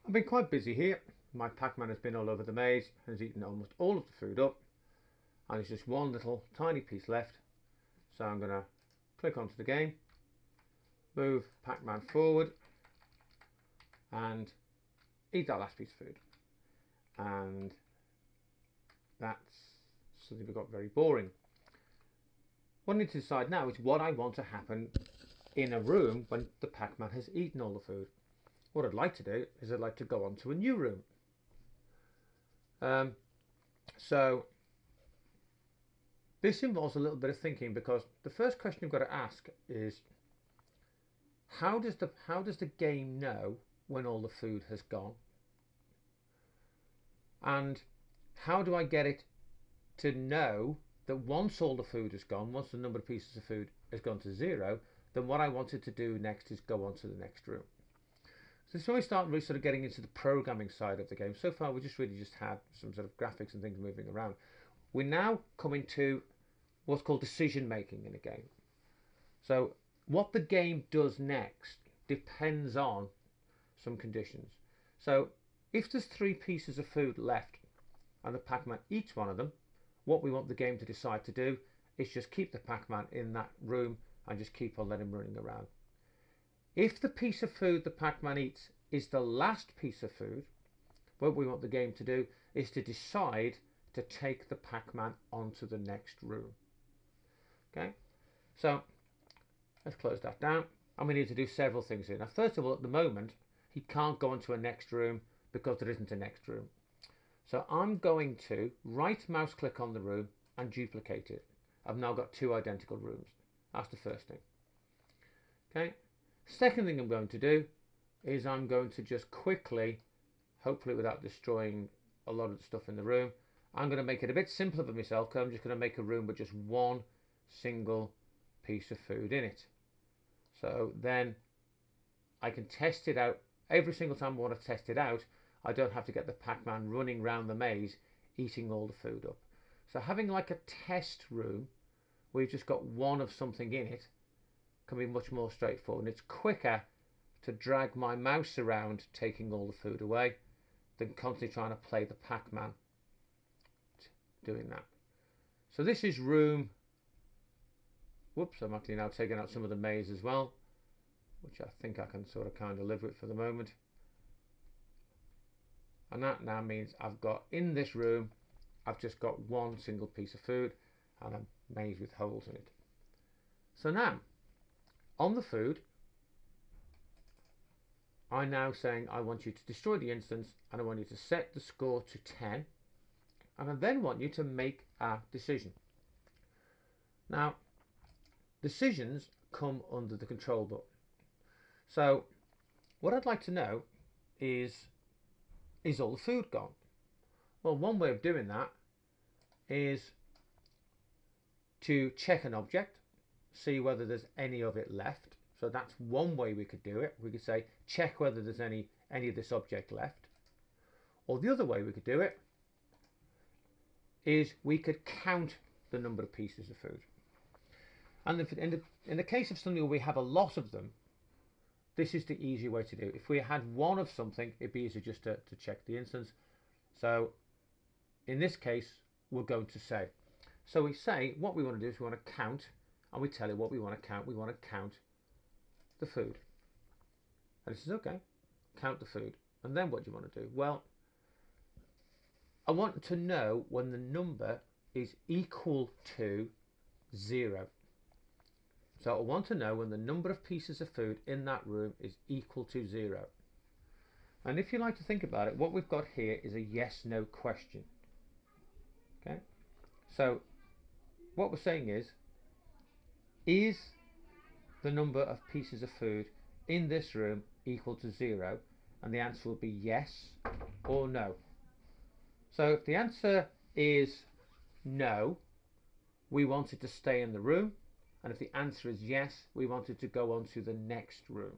I've been quite busy here. My Pac-Man has been all over the maze, has eaten almost all of the food up, and there's just one little tiny piece left. So I'm going to click onto the game, move Pac-Man forward, and eat that last piece of food. And that's suddenly got very boring. What I need to decide now is what I want to happen in a room when the Pac-Man has eaten all the food. What I'd like to do is I'd like to go on to a new room. So this involves a little bit of thinking, because the first question you've got to ask is how does the game know when all the food has gone? And how do I get it to know that once all the food is gone, once the number of pieces of food has gone to 0, then what I wanted to do next is go on to the next room. So this is when we start really sort of getting into the programming side of the game. So far we just had some sort of graphics and things moving around. We're now coming to what's called decision making in a game. So what the game does next depends on some conditions. So if there's 3 pieces of food left and the Pac-Man eats one of them, what we want the game to decide to do is just keep the Pac-Man in that room and just keep on letting him running around. If the piece of food the Pac-Man eats is the last piece of food, what we want the game to do is to decide to take the Pac-Man onto the next room. Okay, so let's close that down, and we need to do several things here. Now, first of all, at the moment, he can't go into a next room because there isn't a next room. So I'm going to right mouse click on the room and duplicate it. I've now got 2 identical rooms. That's the first thing. Okay. Second thing I'm going to do is I'm going to just quickly, hopefully without destroying a lot of the stuff in the room, I'm going to make it a bit simpler for myself, because I'm just going to make a room with just one single piece of food in it. So then I can test it out. Every single time I want to test it out, I don't have to get the Pac-Man running around the maze eating all the food up. So having like a test room where you've just got one of something in it can be much more straightforward, and it's quicker to drag my mouse around taking all the food away than constantly trying to play the Pac-Man doing that. So this is room, whoops, I'm actually now taking out some of the maze as well, which I think I can sort of kind of live with for the moment. And that now means I've got, in this room, I've just got one single piece of food and a maze with holes in it. So now, on the food, I'm now saying I want you to destroy the instance, and I want you to set the score to 10, and I then want you to make a decision. Now, decisions come under the control button. So what I'd like to know is all the food gone? Well, one way of doing that is to check an object, see whether there's any of it left. So that's one way we could do it. We could say check whether there's any of this object left. Or the other way we could do it is we could count the number of pieces of food. And in the case of something where we have a lot of them, this is the easy way to do it. If we had one of something, it'd be easier just to check the instance. So in this case, we're going to say. So we say what we want to do is we want to count, and we tell it what we want to count. We want to count the food. And it says, okay, count the food. And then what do you want to do? Well, I want to know when the number is equal to 0. So I want to know when the number of pieces of food in that room is equal to 0. And if you like to think about it, what we've got here is a yes/no question. Okay, so what we're saying is the number of pieces of food in this room equal to 0? And the answer will be yes or no. So if the answer is no, we want it to stay in the room. And if the answer is yes, we want it to go on to the next room.